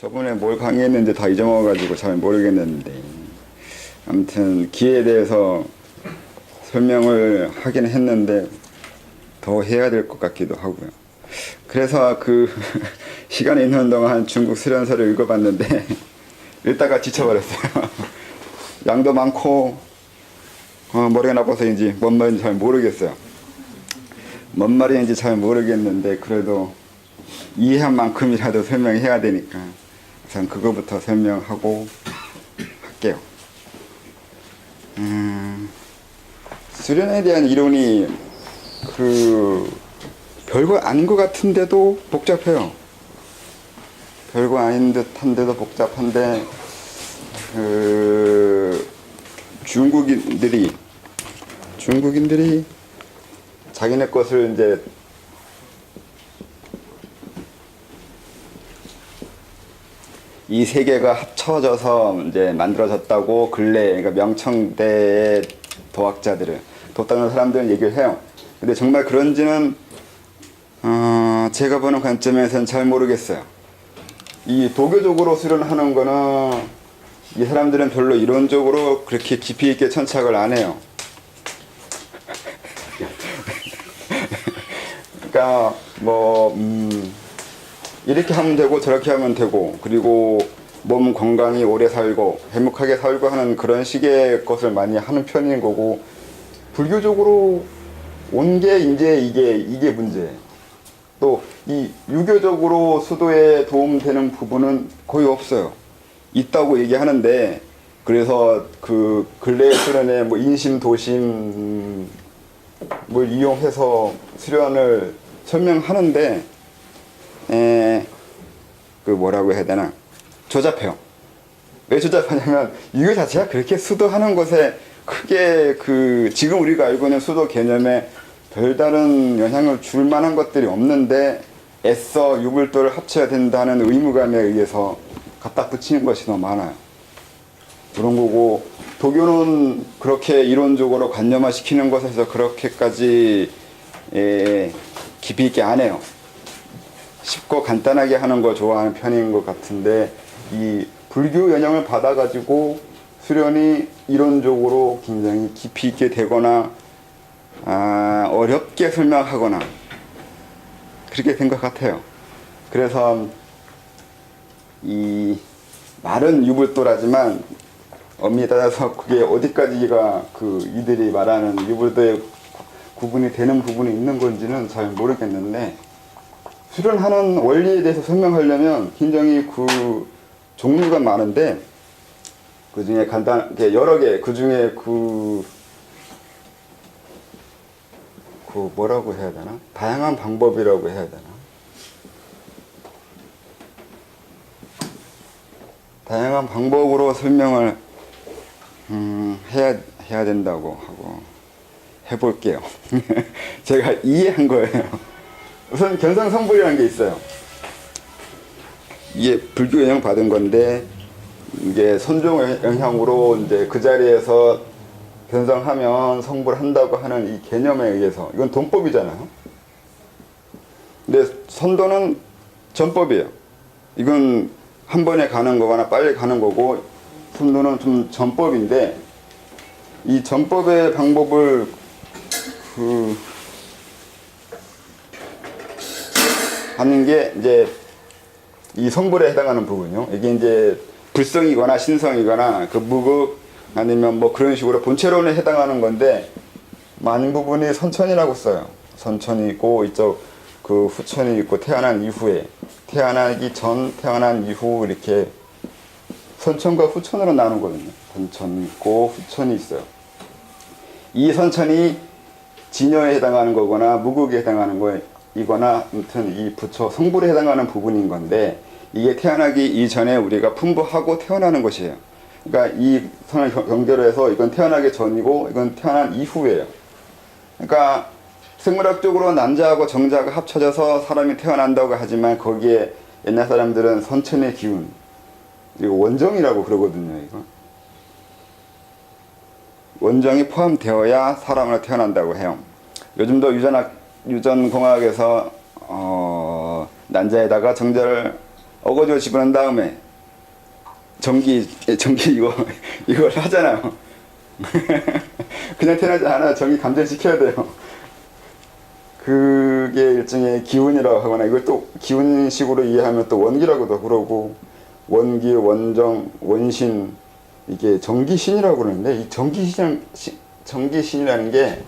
저번에 뭘 강의했는지 다 잊어먹어가지고 잘 모르겠는데, 아무튼 기에 대해서 설명을 하긴 했는데 더 해야 될 것 같기도 하고요. 그래서 그 시간이 있는 동안 중국 수련서를 읽어봤는데 읽다가 지쳐버렸어요. 양도 많고 머리가 나빠서인지 뭔 말인지 잘 모르겠어요. 뭔 말인지 잘 모르겠는데 그래도 이해한 만큼이라도 설명해야 되니까 우선 그거부터 설명하고 할게요. 수련에 대한 이론이 별거 아닌 것 같은데도 복잡해요. 별거 아닌 듯한데도 복잡한데 중국인들이 자기네 것을 이제 이 세계가 합쳐져서 이제 만들어졌다고 그러니까 명청대의 도학자들은, 도 닦는 사람들은 얘기를 해요. 근데 정말 그런지는 제가 보는 관점에서는 잘 모르겠어요. 이 도교적으로 수련하는 거는 이 사람들은 별로 이론적으로 그렇게 깊이 있게 천착을 안 해요. 그러니까 이렇게 하면 되고 저렇게 하면 되고, 그리고 몸 건강히 오래 살고 행복하게 살고 하는 그런 식의 것을 많이 하는 편인 거고, 불교적으로 온 게 이제 이게 문제예요. 또 이 유교적으로 수도에 도움되는 부분은 거의 없어요. 있다고 얘기하는데, 그래서 그 근래 수련에 인심 도심 이용해서 수련을 설명하는데 뭐라고 해야 되나, 조잡해요. 왜 조잡하냐면 유교 자체가 그렇게 수도하는 것에 크게 지금 우리가 알고 있는 수도 개념에 별다른 영향을 줄 만한 것들이 없는데 애써 유불도를 합쳐야 된다는 의무감에 의해서 갖다 붙이는 것이 너무 많아요. 그런 거고, 도교는 그렇게 이론적으로 관념화시키는 것에서 그렇게까지 깊이 있게 안 해요. 쉽고 간단하게 하는 거 좋아하는 편인 것 같은데, 이 불교 영향을 받아가지고 수련이 이론적으로 굉장히 깊이 있게 되거나 어렵게 설명하거나 그렇게 된 것 같아요. 그래서 이 말은 유불도라지만 엄밀히 따져서 그게 어디까지가 이들이 말하는 유불도의 구분이 되는 부분이 있는 건지는 잘 모르겠는데, 수련하는 원리에 대해서 설명하려면 굉장히 종류가 많은데, 그 중에 간단하게 여러 개, 그 중에 뭐라고 해야 되나? 다양한 방법이라고 해야 되나? 다양한 방법으로 설명을 해야 된다고 하고 해볼게요. 제가 이해한 거예요. 우선 견성성불이라는 게 있어요. 이게 불교 영향 받은 건데, 이게 선종 영향으로 이제 그 자리에서 견성하면 성불한다고 하는 이 개념에 의해서, 이건 돈법이잖아요. 근데 선도는 전법이에요. 이건 한 번에 가는 거거나 빨리 가는 거고, 선도는 좀 전법인데, 이 전법의 방법을 하는 게 이제 이 성불에 해당하는 부분이요. 이게 이제 불성이거나 신성이거나 무극 아니면 그런 식으로 본체론에 해당하는 건데, 많은 부분이 선천이라고 써요. 선천이 있고 이쪽 후천이 있고, 태어난 이후에, 태어나기 전, 태어난 이후, 이렇게 선천과 후천으로 나누거든요. 선천이 있고 후천이 있어요. 이 선천이 진여에 해당하는 거거나 무극에 해당하는 거이거나, 아무튼 이 부처 성불에 해당하는 부분인 건데, 이게 태어나기 이전에 우리가 풍부하고 태어나는 것이에요. 그러니까 이 선을 연결해서 이건 태어나기 전이고 이건 태어난 이후예요. 그러니까 생물학적으로 남자하고 정자가 합쳐져서 사람이 태어난다고 하지만, 거기에 옛날 사람들은 선천의 기운, 이거 원정이라고 그러거든요. 이거 원정이 포함되어야 사람으로 태어난다고 해요. 요즘도 유전공학에서 난자에다가 정자를 어거지로 집어넣은 다음에 전기 이걸 하잖아요. 그냥 태어나지 않아. 전기 감전시켜야 돼요. 그게 일종의 기운이라고 하거나, 이걸 또 기운식으로 이해하면 또 원기라고도 그러고, 원기, 원정, 원신, 이게 전기신이라고 그러는데, 이 전기신이라는 게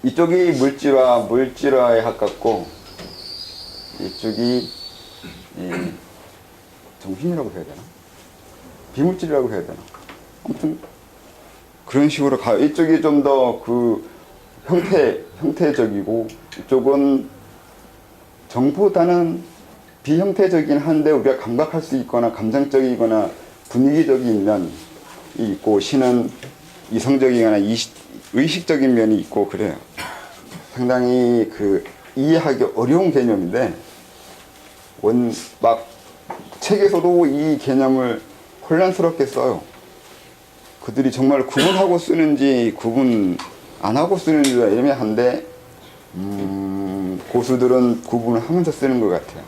이쪽이 물질화에 가깝고, 이쪽이 정신이라고 해야 되나? 비물질이라고 해야 되나? 아무튼 그런 식으로 가요. 이쪽이 좀 더 그 형태적이고, 이쪽은 정보다는 비형태적이긴 한데 우리가 감각할 수 있거나 감정적이거나 분위기적인 면이 있고, 신은 이성적이거나 의식적인 면이 있고 그래요. 상당히 그 이해하기 어려운 개념인데, 막 책에서도 이 개념을 혼란스럽게 써요. 그들이 정말 구분하고 쓰는지 구분 안 하고 쓰는지가 애매한데, 고수들은 구분을 하면서 쓰는 것 같아요.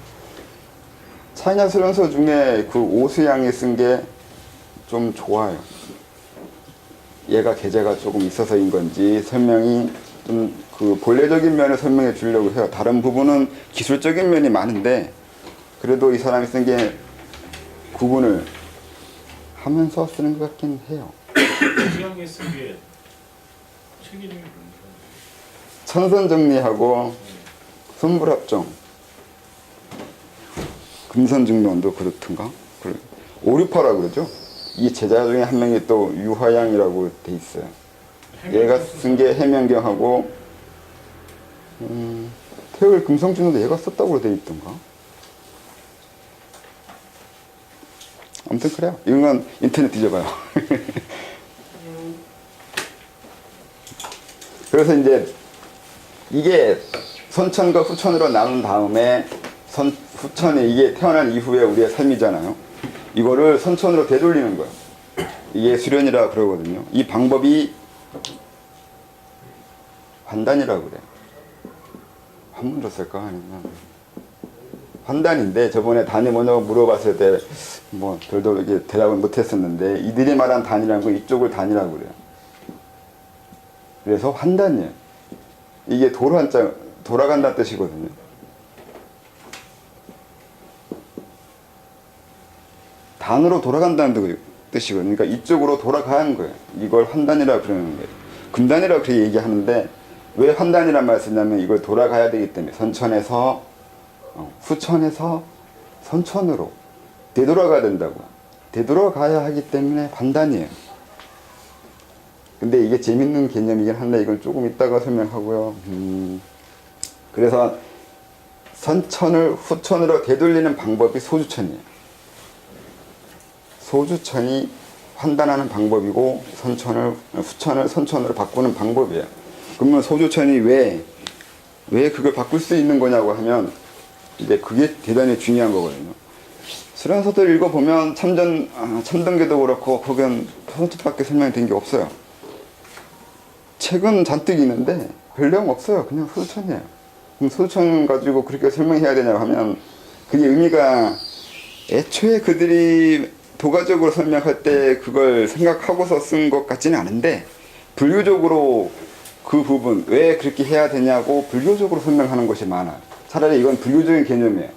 차이나 설명서 중에 그 오수양이 쓴 게 좀 좋아요. 얘가 계제가 조금 있어서인 건지 설명이 좀 그 본래적인 면을 설명해 주려고 해요. 다른 부분은 기술적인 면이 많은데, 그래도 이 사람이 쓴 게 구분을 하면서 쓰는 것 같긴 해요. 오수양이 쓴 게 책 이름이 뭡니까? 천선정리하고 손불합정, 금선증론도 그렇던가? 오류파라고 그러죠? 이 제자 중에 한 명이 또 유화양이라고 돼 있어요. 얘가 쓴 게 해명경하고, 태울 금성증론도 얘가 썼다고 돼 있던가? 아무튼 그래요. 이건 인터넷 뒤져봐요. 그래서 이제 이게 선천과 후천으로 나눈 다음에, 후천이 이게 태어난 이후에 우리의 삶이잖아요. 이거를 선천으로 되돌리는 거예요. 이게 수련이라 그러거든요. 이 방법이 환단이라고 그래요. 한문으로 쓸까? 아니면 환단인데, 저번에 단이 뭐냐고 물어봤을 때 뭐 별도 이게 대답을 못했었는데, 이들이 말한 단이라는 건 이쪽을 단이라고 그래요. 그래서 환단이에요. 이게 돌아간다는 뜻이거든요. 단으로 돌아간다는 뜻이거든요. 그러니까 이쪽으로 돌아가는 거예요. 이걸 환단이라고 그러는 거예요. 금단이라고 그렇게 얘기하는데, 왜 환단이란 말을 쓰냐면 이걸 돌아가야 되기 때문에, 선천에서 후천에서 선천으로 되돌아가야 된다고. 되돌아가야 하기 때문에 환단이에요. 근데 이게 재밌는 개념이긴 한데, 이건 조금 이따가 설명하고요. 그래서 선천을 후천으로 되돌리는 방법이 소주천이에요. 소주천이 환단하는 방법이고, 후천을 선천으로 바꾸는 방법이에요. 그러면 소주천이 왜 그걸 바꿀 수 있는 거냐고 하면, 이제 그게 대단히 중요한 거거든요. 수련서들 읽어보면 참전계도 그렇고, 거기는 소주천밖에 설명이 된 게 없어요. 책은 잔뜩 있는데 별 내용 없어요. 그냥 소주천이에요. 그럼 소주천 가지고 그렇게 설명해야 되냐고 하면, 그게 의미가, 애초에 그들이 도가적으로 설명할 때 그걸 생각하고서 쓴 것 같지는 않은데, 불교적으로 그 부분 왜 그렇게 해야 되냐고 불교적으로 설명하는 것이 많아요. 차라리 이건 불교적인 개념이에요.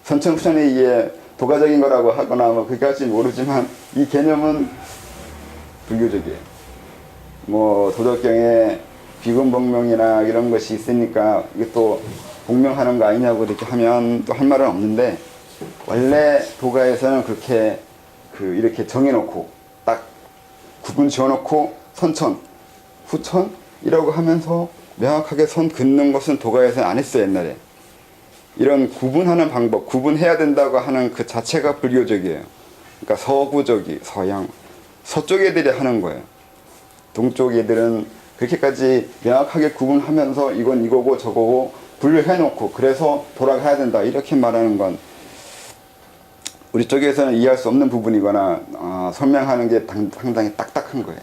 선천 후천이 이게 도가적인 거라고 하거나 뭐 그렇게 할지 모르지만, 이 개념은 불교적이에요. 뭐 도덕경에 비근복명이나 이런 것이 있으니까 이게 또 복명하는 거 아니냐고 이렇게 하면 또 할 말은 없는데, 원래 도가에서는 그렇게 이렇게 정해놓고 딱 구분 지어놓고 선천, 후천이라고 하면서 명확하게 선 긋는 것은 도가에서는 안 했어요, 옛날에. 이런 구분하는 방법, 구분해야 된다고 하는 그 자체가 불교적이에요. 그러니까 서구적이, 서양, 서쪽 애들이 하는 거예요. 동쪽 애들은 그렇게까지 명확하게 구분하면서 이건 이거고 저거고 분류해놓고, 그래서 돌아가야 된다 이렇게 말하는 건 우리 쪽에서는 이해할 수 없는 부분이거나 설명하는 게 상당히 딱딱한 거예요.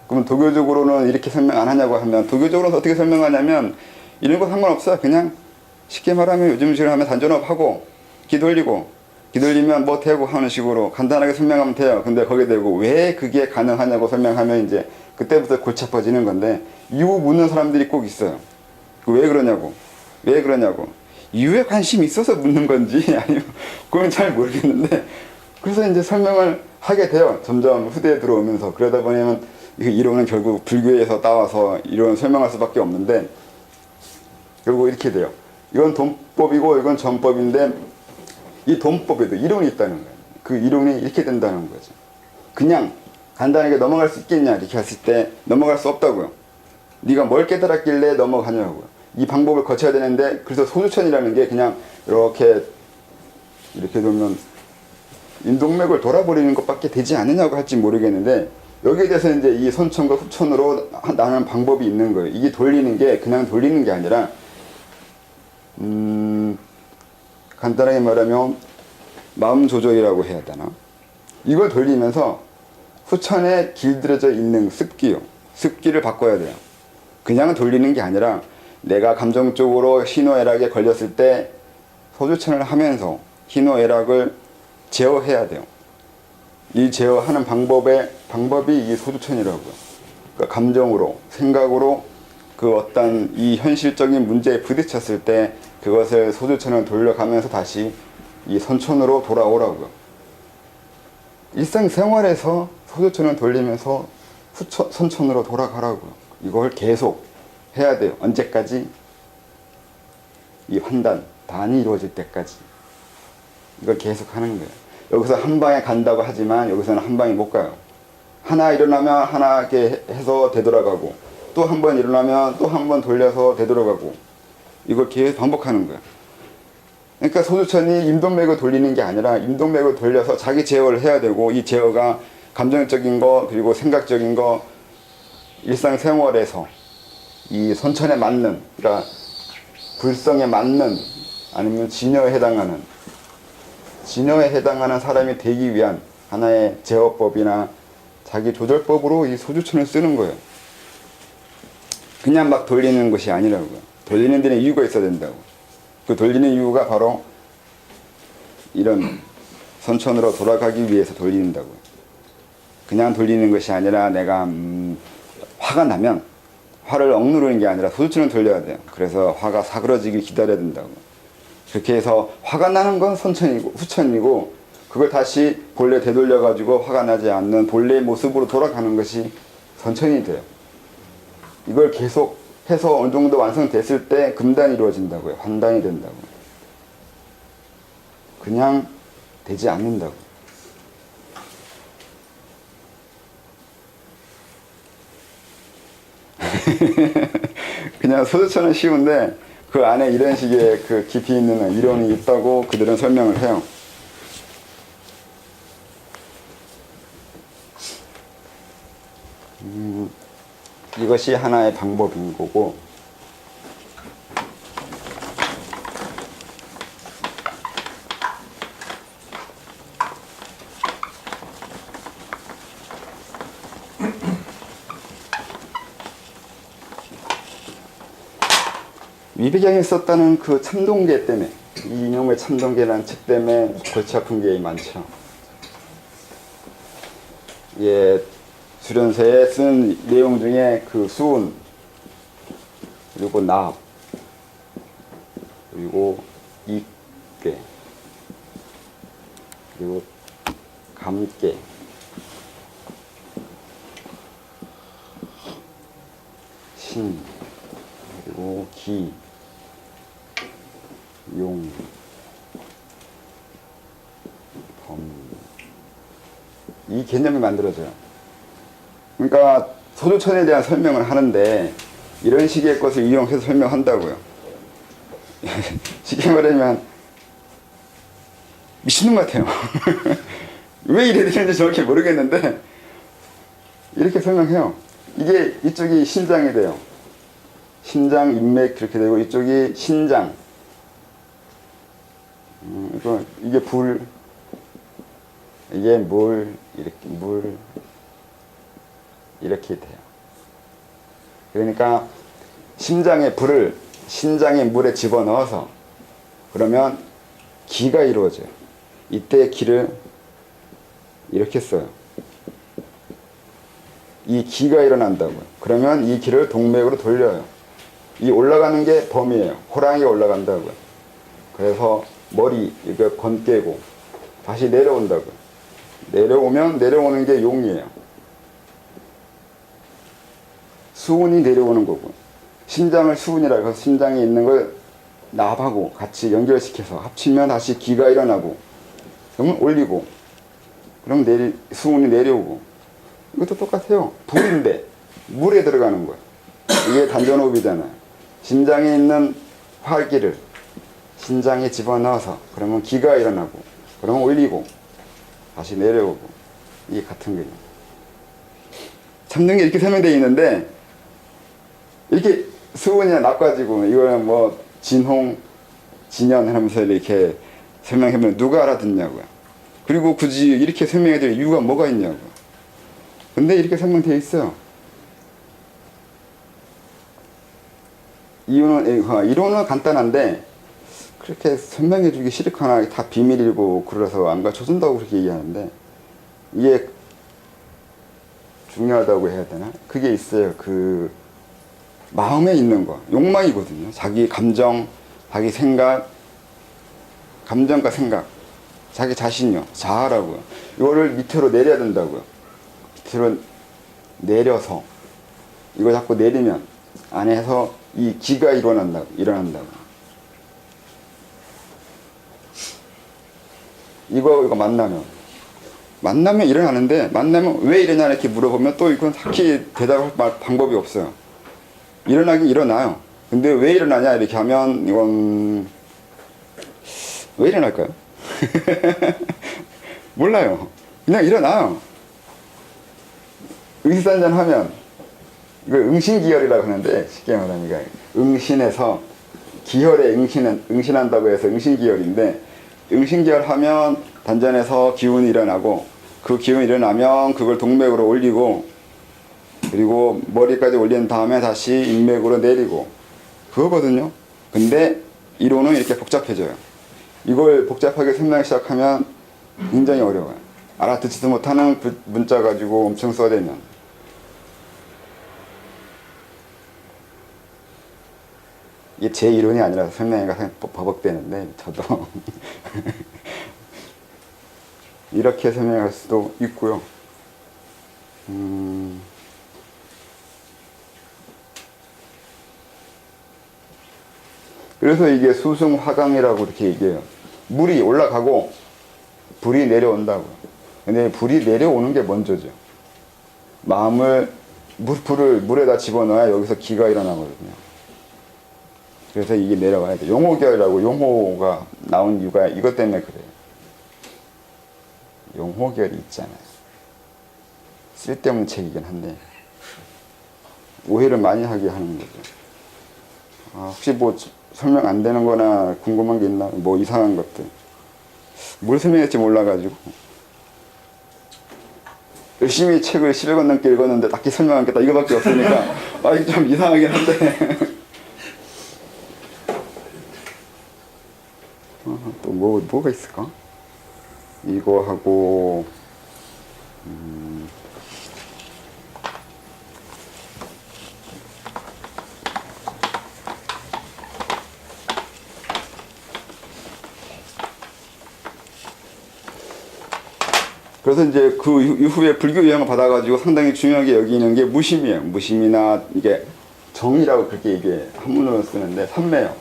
그럼 도교적으로는 이렇게 설명 안 하냐고 하면, 도교적으로는 어떻게 설명하냐면, 이런 거 상관없어. 그냥 쉽게 말하면 요즘식으로 하면 단전업하고 기 돌리고 기 돌리면 뭐 되고 하는 식으로 간단하게 설명하면 돼요. 근데 거기에 대고 왜 그게 가능하냐고 설명하면 이제 그때부터 골치 아파지는 건데 이유 묻는 사람들이 꼭 있어요. 왜 그러냐고. 왜 그러냐고. 이유에 관심이 있어서 묻는 건지 아니면 그건 잘 모르겠는데 그래서 이제 설명을 하게 돼요. 점점 후대에 들어오면서. 그러다 보면 이론은 결국 불교에서 따와서 이론 설명할 수밖에 없는데 결국 이렇게 돼요. 이건 돈법이고 이건 전법인데 이 돈법에도 이론이 있다는 거예요. 그 이론이 이렇게 된다는 거죠. 그냥 간단하게 넘어갈 수 있겠냐 이렇게 했을 때 넘어갈 수 없다고요. 네가 뭘 깨달았길래 넘어가냐고요. 이 방법을 거쳐야 되는데 그래서 소주천이라는 게 그냥 이렇게 놓으면 인동맥을 돌아버리는 것밖에 되지 않느냐고 할지 모르겠는데 여기에 대해서 이제 이 선천과 후천으로 나는 방법이 있는 거예요. 이게 돌리는 게 그냥 돌리는 게 아니라 간단하게 말하면 마음 조절이라고 해야 되나? 이걸 돌리면서 후천에 길들여져 있는 습기요. 습기를 바꿔야 돼요. 그냥 돌리는 게 아니라 내가 감정적으로 희노애락에 걸렸을 때 소주천을 하면서 희노애락을 제어해야 돼요. 이 제어하는 방법이 이 소주천이라고요. 그러니까 감정으로, 생각으로 그 어떤 이 현실적인 문제에 부딪혔을 때 그것을 소주천을 돌려가면서 다시 이 선천으로 돌아오라고요. 일상생활에서 소주천을 돌리면서 선천으로 돌아가라고요. 이걸 계속 해야 돼요. 언제까지? 이 단이 이루어질 때까지. 이걸 계속 하는 거예요. 여기서 한 방에 간다고 하지만 여기서는 한 방에 못 가요. 하나 일어나면 하나 이렇게 해서 되돌아가고 또 한 번 일어나면 또 한 번 돌려서 되돌아가고 이걸 계속 반복하는 거예요. 그러니까 소주천이 임동맥을 돌리는 게 아니라 임동맥을 돌려서 자기 제어를 해야 되고 이 제어가 감정적인 거 그리고 생각적인 거 일상생활에서 이 선천에 맞는 그러니까 불성에 맞는 아니면 진여에 해당하는 사람이 되기 위한 하나의 제어법이나 자기 조절법으로 이 소주천을 쓰는 거예요. 그냥 막 돌리는 것이 아니라고요. 돌리는 데는 이유가 있어야 된다고. 그 돌리는 이유가 바로 이런 선천으로 돌아가기 위해서 돌린다고요. 그냥 돌리는 것이 아니라 내가 화가 나면 화를 억누르는 게 아니라 소주천을 돌려야 돼요. 그래서 화가 사그러지길 기다려야 된다고. 그렇게 해서 화가 나는 건 선천이고 후천이고 그걸 다시 본래 되돌려 가지고 화가 나지 않는 본래의 모습으로 돌아가는 것이 선천이 돼요. 이걸 계속 해서 어느 정도 완성됐을 때 금단이 이루어진다고요. 환단이 된다고. 그냥 되지 않는다고. 그냥 소주천은 쉬운데 그 안에 이런 식의 그 깊이 있는 이론이 있다고 그들은 설명을 해요. 이것이 하나의 방법인 거고 위배경에 썼다는 그 참동계 때문에 이념의 참동계라는 책 때문에 골치 아픈 게 많죠. 예, 수련서에 쓴 내용 중에 그 수운 그리고 납 그리고 입계 그리고 감계 신 그리고 기 용, 범, 이 개념이 만들어져요. 그러니까 소주천에 대한 설명을 하는데 이런 식의 것을 이용해서 설명한다고요. 쉽게 말하면 미친놈 같아요. 왜 이래 되는지 정확히 모르겠는데 이렇게 설명해요. 이게 이쪽이 신장이 돼요. 신장, 인맥 그렇게 되고 이쪽이 신장. 이게 불, 이게 물, 이렇게 돼요. 그러니까 심장의 불을 신장에 물에 집어넣어서 그러면 기가 이루어져요. 이때 기를 이렇게 써요. 이 기가 일어난다고요. 그러면 이 기를 동맥으로 돌려요. 이 올라가는 게 범이에요. 호랑이가 올라간다고요. 그래서 머리 이거 건깨고 다시 내려온다고요. 내려오면 내려오는 게 용이에요. 수운이 내려오는 거고, 신장을 수운이라고 해서 신장에 있는 걸 납하고 같이 연결시켜서 합치면 다시 기가 일어나고, 그러면 올리고, 그럼 수운이 내려오고. 이것도 똑같아요. 불인데 물에 들어가는 거예요. 이게 단전호흡이잖아요. 심장에 있는 활기를 신장에 집어넣어서 그러면 기가 일어나고, 그러면 올리고 다시 내려오고. 이게 같은 거예요. 참는 게 이렇게 설명되어 있는데, 이렇게 수은이나 납가지고 이거는 뭐 진홍, 진연 하면서 이렇게 설명하면 누가 알아듣냐고요. 그리고 굳이 이렇게 설명해 드릴 이유가 뭐가 있냐고요. 근데 이렇게 설명되어 있어요. 이론은 간단한데 그렇게 설명해 주기 싫거나 다 비밀이고 그래서 안 가르쳐준다고 그렇게 얘기하는데, 이게 중요하다고 해야 되나? 그게 있어요. 그 마음에 있는 거, 욕망이거든요. 자기 감정, 자기 생각, 감정과 생각, 자기 자신이요, 자아라고요. 이거를 밑으로 내려야 된다고요. 밑으로 내려서 이거 자꾸 내리면 안에서 이 기가 일어난다고. 이거 만나면 일어나는데, 만나면 왜 일어나 이렇게 물어보면 또 이건 딱히 대답할 방법이 없어요. 일어나긴 일어나요. 근데 왜 일어나냐 이렇게 하면 이건 왜 일어날까요? 몰라요. 그냥 일어나요. 의식산전 하면 이걸 응신기혈이라고 하는데, 쉽게 말하니까 응신에서 기혈에 응신한다고 해서 응신기혈인데, 응신기혈 하면 단전에서 기운이 일어나고, 그 기운이 일어나면 그걸 동맥으로 올리고, 그리고 머리까지 올린 다음에 다시 인맥으로 내리고, 그거거든요. 근데 이론은 이렇게 복잡해져요. 이걸 복잡하게 설명하기 시작하면 굉장히 어려워요. 알아듣지도 못하는 문자 가지고 엄청 써대면. 이게 제 이론이 아니라 설명회가 버벅대는데, 저도 이렇게 설명할 수도 있고요. 그래서 이게 수승화강이라고 이렇게 얘기해요. 물이 올라가고 불이 내려온다고. 근데 불이 내려오는 게 먼저죠. 불을 물에다 집어넣어야 여기서 기가 일어나거든요. 그래서 이게 내려가야 돼. 용호결이라고, 용호가 나온 이유가 이것 때문에 그래요. 용호결이 있잖아요. 쓸데없는 책이긴 한데 오해를 많이 하게 하는 거죠. 혹시 뭐 설명 안 되는 거나 궁금한 게 있나? 뭐 이상한 것들. 뭘 설명할지 몰라가지고. 열심히 책을 10여 권 넘게 읽었는데 딱히 설명한 게 다 이거밖에 없으니까 이게 좀 이상하긴 한데. 또 뭐가 있을까? 이거 하고, 그래서 이제 그 이후에 불교 유형을 받아가지고 상당히 중요하게 여기는 게 무심이에요. 무심이나 이게 정이라고 그렇게 얘기해. 한문으로 쓰는데 삼매요.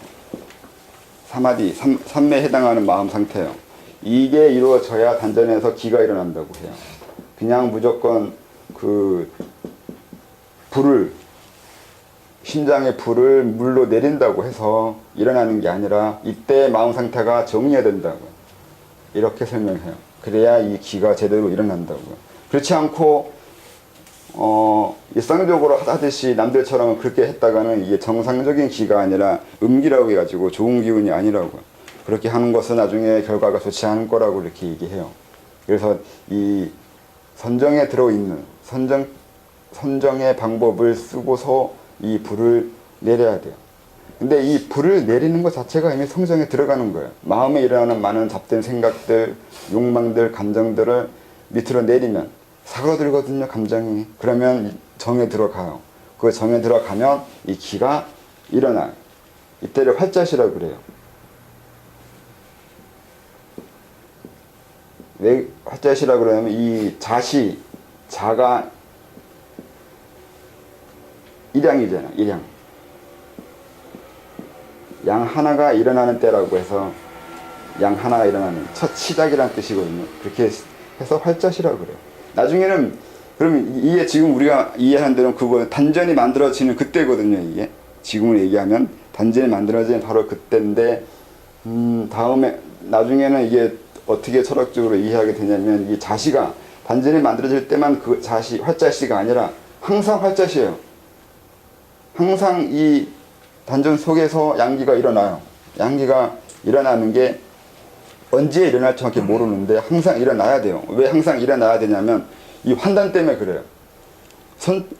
사마디, 삼매에 해당하는 마음 상태예요. 이게 이루어져야 단전에서 기가 일어난다고 해요. 그냥 무조건 그 심장의 불을 물로 내린다고 해서 일어나는 게 아니라 이때 마음 상태가 정리해야 된다고. 이렇게 설명해요. 그래야 이 기가 제대로 일어난다고요. 그렇지 않고 일상적으로 하듯이 남들처럼 그렇게 했다가는 이게 정상적인 기가 아니라 음기라고 해가지고 좋은 기운이 아니라고요. 그렇게 하는 것은 나중에 결과가 좋지 않을 거라고 이렇게 얘기해요. 그래서 이 선정에 들어있는 선정의 방법을 쓰고서 이 불을 내려야 돼요. 근데 이 불을 내리는 것 자체가 이미 성정에 들어가는 거예요. 마음에 일어나는 많은 잡된 생각들, 욕망들, 감정들을 밑으로 내리면 사그러들거든요, 감정이. 그러면 정에 들어가요. 그 정에 들어가면 이 기가 일어나요. 이때를 활자시라고 그래요. 왜 활자시라고 그러냐면 이 자시, 자가 일양이잖아, 일양. 양 하나가 일어나는 때라고 해서 양 하나가 일어나는 첫 시작이라는 뜻이거든요. 그렇게 해서 활자시라고 그래요. 나중에는 그러면 이게 지금 우리가 이해하는 대로 그거 단전이 만들어지는 그때거든요. 이게 지금을 얘기하면 단전이 만들어지는 바로 그때인데 다음에 나중에는 이게 어떻게 철학적으로 이해하게 되냐면 이 자시가 단전이 만들어질 때만 그 자시 활자시가 아니라 항상 활자시예요. 항상 이 단전 속에서 양기가 일어나요. 양기가 일어나는 게 언제 일어날지 정확히 모르는데 항상 일어나야 돼요. 왜 항상 일어나야 되냐면 이 환단 때문에 그래요.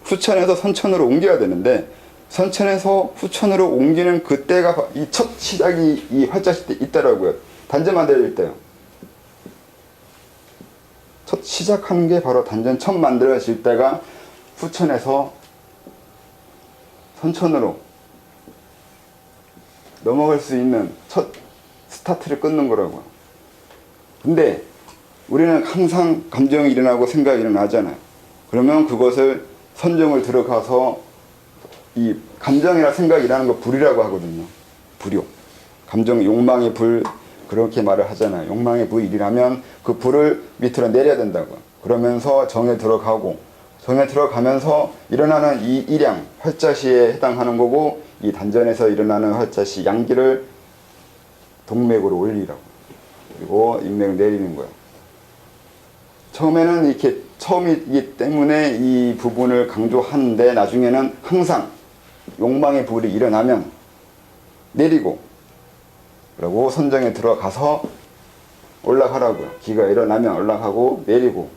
후천에서 선천으로 옮겨야 되는데 선천에서 후천으로 옮기는 그때가 이 첫 시작이 이 활자시 때 있더라고요. 단전 만들어질 때요. 첫 시작하는 게 바로 단전 첫 만들어질 때가 후천에서 선천으로 넘어갈 수 있는 첫 스타트를 끊는 거라고요. 근데 우리는 항상 감정이 일어나고 생각이 일어나잖아요. 그러면 그것을 선정을 들어가서 이 감정이나 생각이라는 거 불이라고 하거든요. 불요. 감정, 욕망의 불, 그렇게 말을 하잖아요. 욕망의 불이라면 그 불을 밑으로 내려야 된다고요. 그러면서 정에 들어가고, 정에 들어가면서 일어나는 이 일양, 활자시에 해당하는 거고, 이 단전에서 일어나는 활자시, 양기를 동맥으로 올리라고. 그리고 인맥을 내리는 거예요. 처음에는 이렇게 처음이기 때문에 이 부분을 강조하는데 나중에는 항상 욕망의 불이 일어나면 내리고 그리고 선정에 들어가서 올라가라고요. 기가 일어나면 올라가고 내리고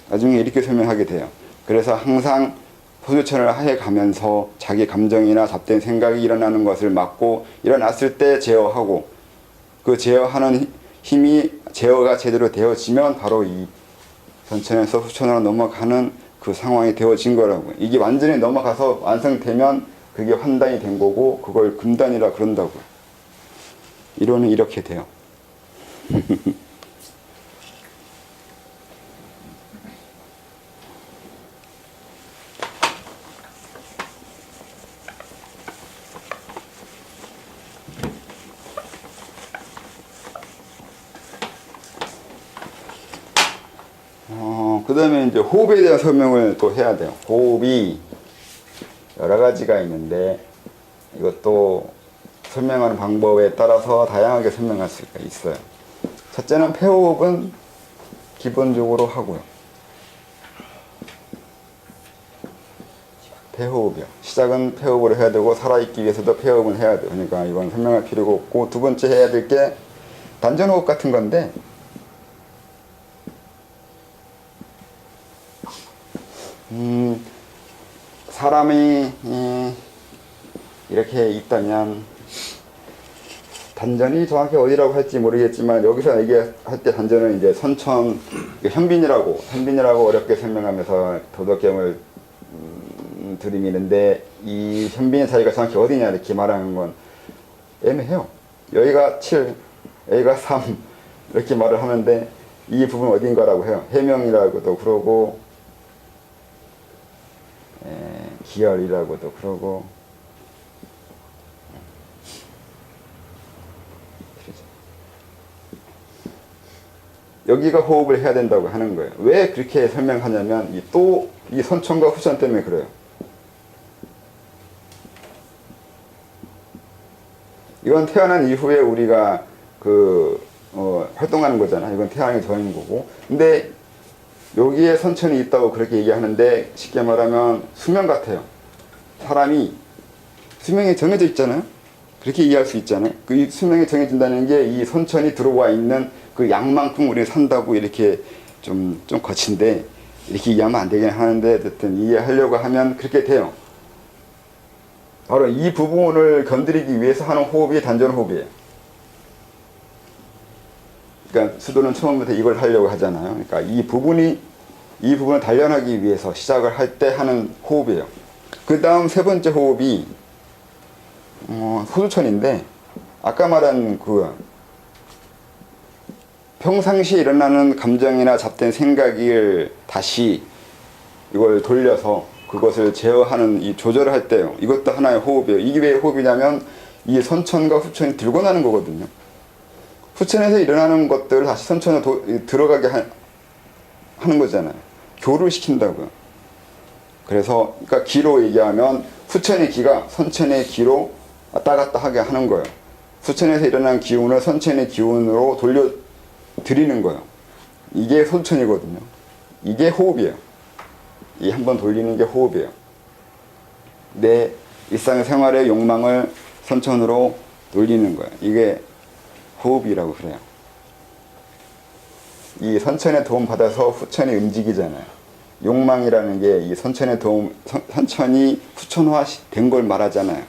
나중에 이렇게 설명하게 돼요. 그래서 항상 포주천을 해가면서 자기 감정이나 잡된 생각이 일어나는 것을 막고 일어났을 때 제어하고 그 제어하는 힘이 제어가 제대로 되어지면 바로 이 전천에서 후천으로 넘어가는 그 상황이 되어진 거라고요. 이게 완전히 넘어가서 완성되면 그게 환단이 된 거고 그걸 금단이라 그런다고요. 이론은 이렇게 돼요. 그 다음에 이제 호흡에 대한 설명을 또 해야 돼요. 호흡이 여러 가지가 있는데 이것도 설명하는 방법에 따라서 다양하게 설명할 수가 있어요. 첫째는 폐호흡은 기본적으로 하고요. 폐호흡이요. 시작은 폐호흡으로 해야 되고 살아있기 위해서도 폐호흡은 해야 돼요. 그러니까 이건 설명할 필요가 없고 두 번째 해야 될 게 단전호흡 같은 건데 사람이 이렇게 있다면 단전이 정확히 어디라고 할지 모르겠지만 여기서 얘기할 때 단전은 이제 선천 현빈이라고 어렵게 설명하면서 도덕경을 들이미는데 이 현빈의 자리가 정확히 어디냐 이렇게 말하는 건 애매해요. 여기가 7, 여기가 3 이렇게 말을 하는데 이 부분 어딘가라고 해요. 해명이라고도 그러고 기열이라고도 그러고 여기가 호흡을 해야 된다고 하는 거예요. 왜 그렇게 설명하냐면 이 선천과 후천 때문에 그래요. 이건 태어난 이후에 우리가 활동하는 거잖아. 이건 태어나기 전인 거고. 근데 여기에 선천이 있다고 그렇게 얘기하는데 쉽게 말하면 수명 같아요. 사람이 수명이 정해져 있잖아요. 그렇게 이해할 수 있잖아요. 그 수명이 정해진다는 게 이 선천이 들어와 있는 그 양만큼 우리가 산다고 이렇게 좀 거친데 이렇게 이해하면 안 되긴 하는데 어쨌든 이해하려고 하면 그렇게 돼요. 바로 이 부분을 건드리기 위해서 하는 호흡이 단전 호흡이에요. 그러니까 수도는 처음부터 이걸 하려고 하잖아요. 그러니까 이 부분을 단련하기 위해서 시작을 할 때 하는 호흡이에요. 그 다음 세 번째 호흡이 소두천인데, 아까 말한 그 평상시에 일어나는 감정이나 잡된 생각을 다시 이걸 돌려서 그것을 제어하는 이 조절을 할 때요. 이것도 하나의 호흡이에요. 이게 왜 호흡이냐면 이 선천과 후천이 들고 나는 거거든요. 후천에서 일어나는 것들을 다시 선천으로 들어가게 하는 거잖아요. 교를 시킨다고요. 그래서 그러니까 기로 얘기하면 후천의 기가 선천의 기로 왔다 갔다 하게 하는 거예요. 후천에서 일어난 기운을 선천의 기운으로 돌려 드리는 거예요. 이게 소천이거든요. 이게 호흡이에요. 이 한번 돌리는 게 호흡이에요. 내 일상생활의 욕망을 선천으로 돌리는 거예요. 이게 호흡이라고 그래요. 이 선천의 도움 받아서 후천이 움직이잖아요. 욕망이라는 게 이 선천의 도움, 선천이 후천화 된 걸 말하잖아요.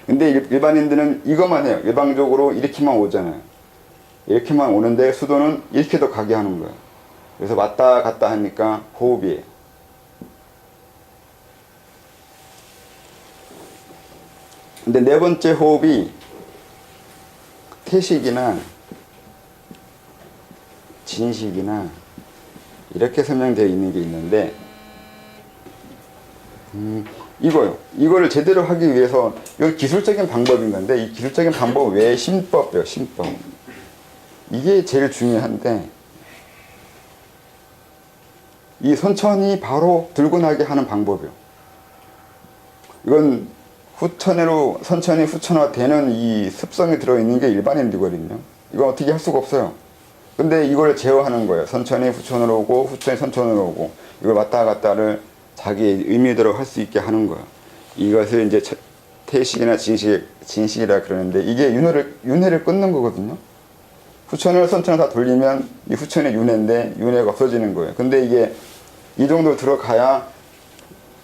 근데 일반인들은 이것만 해요. 일방적으로 이렇게만 오잖아요. 이렇게만 오는데 수도는 이렇게도 가게 하는 거예요. 그래서 왔다 갔다 하니까 호흡이에요. 근데 네 번째 호흡이 태식이나 진식이나 이렇게 설명되어 있는 게 있는데, 이거요. 이거를 제대로 하기 위해서, 이건 기술적인 방법인 건데, 이 기술적인 방법 외에 심법이에요, 심법. 이게 제일 중요한데, 이 선천이 바로 들고 나게 하는 방법이요. 이건 선천이 후천화 되는 이 습성이 들어있는 게 일반인이거든요. 이건 어떻게 할 수가 없어요. 근데 이걸 제어하는 거예요. 선천이 후천으로 오고, 후천이 선천으로 오고, 이걸 왔다 갔다를 자기 의미대로 할 수 있게 하는 거예요. 이것을 이제 태식이나 진식이라 그러는데, 이게 윤회를 끊는 거거든요. 후천을 선천을 다 돌리면 이 후천의 윤회인데, 윤회가 없어지는 거예요. 근데 이게 이 정도 들어가야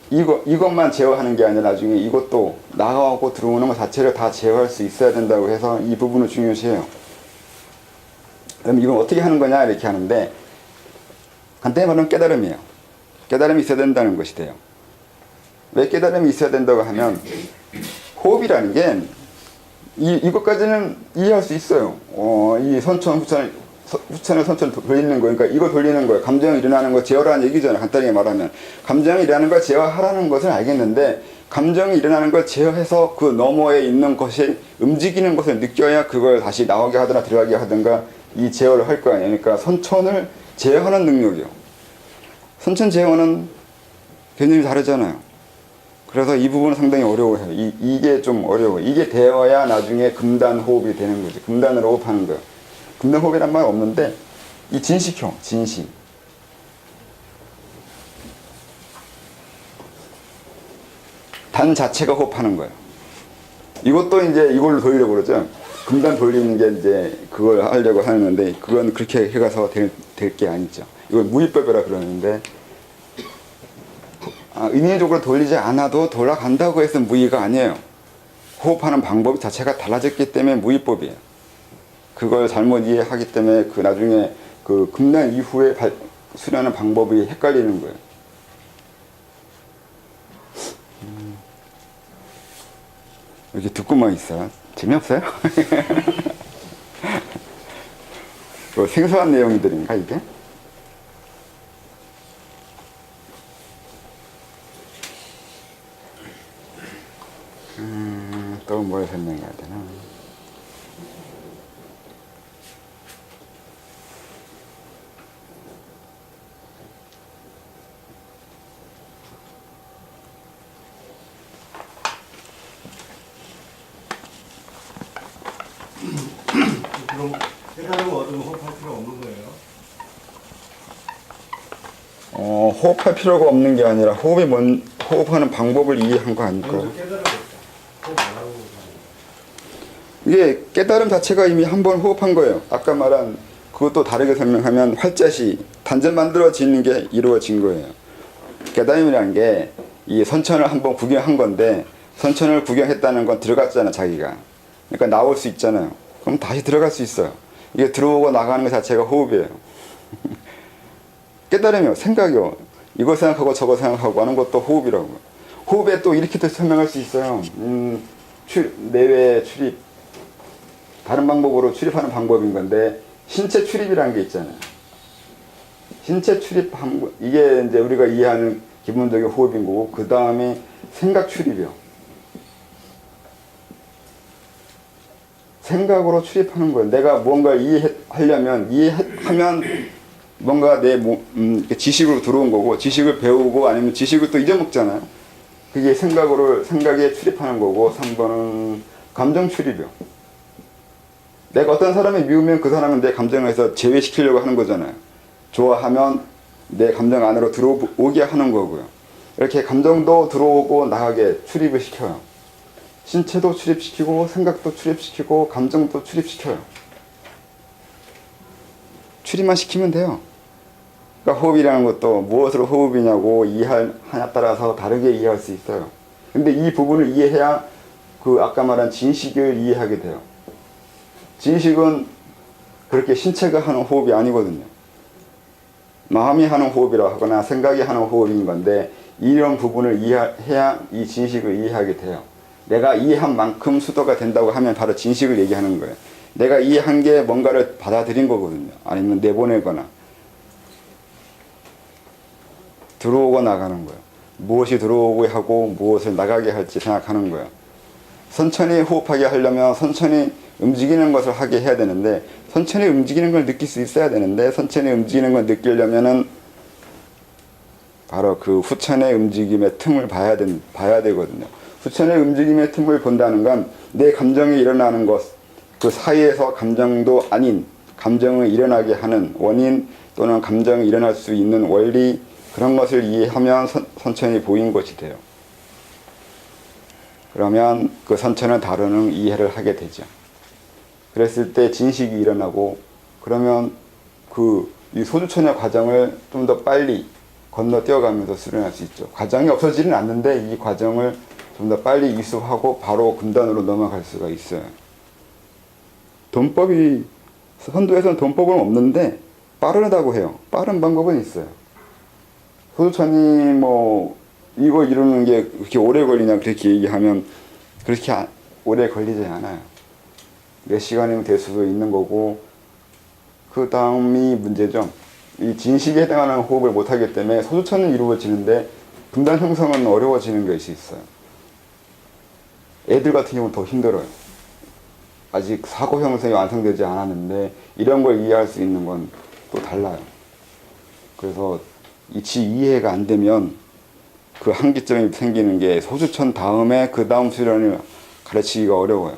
이것만 제어하는 게 아니라 나중에 이것도 나가고 들어오는 것 자체를 다 제어할 수 있어야 된다고 해서 이 부분을 중요시해요. 그럼 이건 어떻게 하는 거냐 이렇게 하는데, 간단히 말하면 깨달음이에요. 깨달음이 있어야 된다는 것이 돼요. 왜 깨달음이 있어야 된다고 하면, 호흡이라는 게 이것까지는 이해할 수 있어요. 이 후천을 선천 돌리는 거, 그러니까 이거 돌리는 거예요. 감정이 일어나는 거 제어라는 얘기잖아요. 간단하게 말하면 감정이 일어나는 걸 제어하라는 것을 알겠는데, 감정이 일어나는 걸 제어해서 그 너머에 있는 것이 움직이는 것을 느껴야 그걸 다시 나오게 하거나 들어가게 하든가 이 제어를 할 거 아니에요. 그러니까 선천을 제어하는 능력이요. 선천 제어는 개념이 다르잖아요. 그래서 이 부분은 상당히 어려워해요. 이게 좀 어려워요. 이게 되어야 나중에 금단 호흡이 되는 거죠. 금단으로 호흡하는 거예요. 금단 호흡이란 말 없는데, 이 진식형, 진식. 단 자체가 호흡하는 거예요. 이것도 이제 이걸로 돌리려고 그러죠. 금단 돌리는 게 이제 그걸 하려고 하는데, 그건 그렇게 해가서 될 게 아니죠. 이걸 무의법이라 그러는데, 인위적으로 돌리지 않아도 돌아간다고 해서 무의가 아니에요. 호흡하는 방법 자체가 달라졌기 때문에 무의법이에요. 그걸 잘못 이해하기 때문에 그 나중에 그 금단 이후에 수련하는 방법이 헷갈리는 거예요. 이렇게 듣고만 있어. 재미없어요? 뭐 생소한 내용들인가 이게? 또 뭘 설명해야 되나? 그럼 깨달음을 얻으면 호흡할 필요 없는 거예요? 호흡할 필요가 없는 게 아니라 호흡하는 방법을 이해한 거 아닐까? 먼저 깨달음을 호흡 안 하고 이게 깨달음 자체가 이미 한 번 호흡한 거예요. 아까 말한 그것도 다르게 설명하면 활자시 단전 만들어지는 게 이루어진 거예요. 깨달음이라는 게 이 선천을 한번 구경한 건데, 선천을 구경했다는 건 들어갔잖아, 자기가. 그러니까 나올 수 있잖아요. 그럼 다시 들어갈 수 있어요. 이게 들어오고 나가는 것 자체가 호흡이에요. 깨달으면 생각이요. 이거 생각하고 저거 생각하고 하는 것도 호흡이라고요. 호흡에 또 이렇게도 설명할 수 있어요. 내외 출입. 다른 방법으로 출입하는 방법인 건데, 신체 출입이라는 게 있잖아요. 신체 출입 방법, 이게 이제 우리가 이해하는 기본적인 호흡인 거고, 그 다음에 생각 출입이요. 생각으로 출입하는 거예요. 내가 무언가를 이해하려면, 이해하면 뭔가 내 지식으로 들어온 거고, 지식을 배우고 아니면 지식을 또 잊어먹잖아요. 그게 생각에 출입하는 거고, 3번은 감정 출입이요. 내가 어떤 사람이 미우면 그 사람은 내 감정에서 제외시키려고 하는 거잖아요. 좋아하면 내 감정 안으로 들어오게 하는 거고요. 이렇게 감정도 들어오고 나가게 출입을 시켜요. 신체도 출입시키고 생각도 출입시키고 감정도 출입시켜요. 출입만 시키면 돼요. 그러니까 호흡이라는 것도 무엇으로 호흡이냐고 이해하냐에 따라서 다르게 이해할 수 있어요. 근데 이 부분을 이해해야 그 아까 말한 진식을 이해하게 돼요. 진식은 그렇게 신체가 하는 호흡이 아니거든요. 마음이 하는 호흡이라 하거나 생각이 하는 호흡인 건데, 이런 부분을 이해해야 이 진식을 이해하게 돼요. 내가 이해한 만큼 수도가 된다고 하면 바로 진식을 얘기하는 거예요. 내가 이해한 게 뭔가를 받아들인 거거든요. 아니면 내보내거나 들어오고 나가는 거예요. 무엇이 들어오고 하고 무엇을 나가게 할지 생각하는 거예요. 선천히 호흡하게 하려면 선천히 움직이는 것을 하게 해야 되는데, 선천히 움직이는 걸 느낄 수 있어야 되는데, 선천히 움직이는 걸 느끼려면은 바로 그 후천의 움직임의 틈을 봐야 되거든요. 후천의 움직임의 틈을 본다는 건 내 감정이 일어나는 것, 그 사이에서 감정도 아닌 감정을 일어나게 하는 원인 또는 감정이 일어날 수 있는 원리, 그런 것을 이해하면 선천이 보인 것이 돼요. 그러면 그 선천을 다루는 이해를 하게 되죠. 그랬을 때 진식이 일어나고, 그러면 이 소주천의 과정을 좀 더 빨리 건너뛰어가면서 수련할 수 있죠. 과정이 없어지는 않는데 이 과정을 좀 더 빨리 이수하고 바로 금단으로 넘어갈 수가 있어요. 선도에서는 돈법은 없는데 빠르다고 해요. 빠른 방법은 있어요. 소주천이 이거 이루는 게 그렇게 오래 걸리냐 그렇게 얘기하면 그렇게 오래 걸리지 않아요. 몇 시간이면 될 수도 있는 거고, 그 다음이 문제죠. 이 진식에 해당하는 호흡을 못하기 때문에 소주천은 이루어지는데 금단 형성은 어려워지는 것이 있어요. 애들 같은 경우는 더 힘들어요. 아직 사고 형성이 완성되지 않았는데 이런 걸 이해할 수 있는 건 또 달라요. 그래서 이해가 안 되면 그 한계점이 생기는 게 소주천 다음에 그 다음 수련을 가르치기가 어려워요.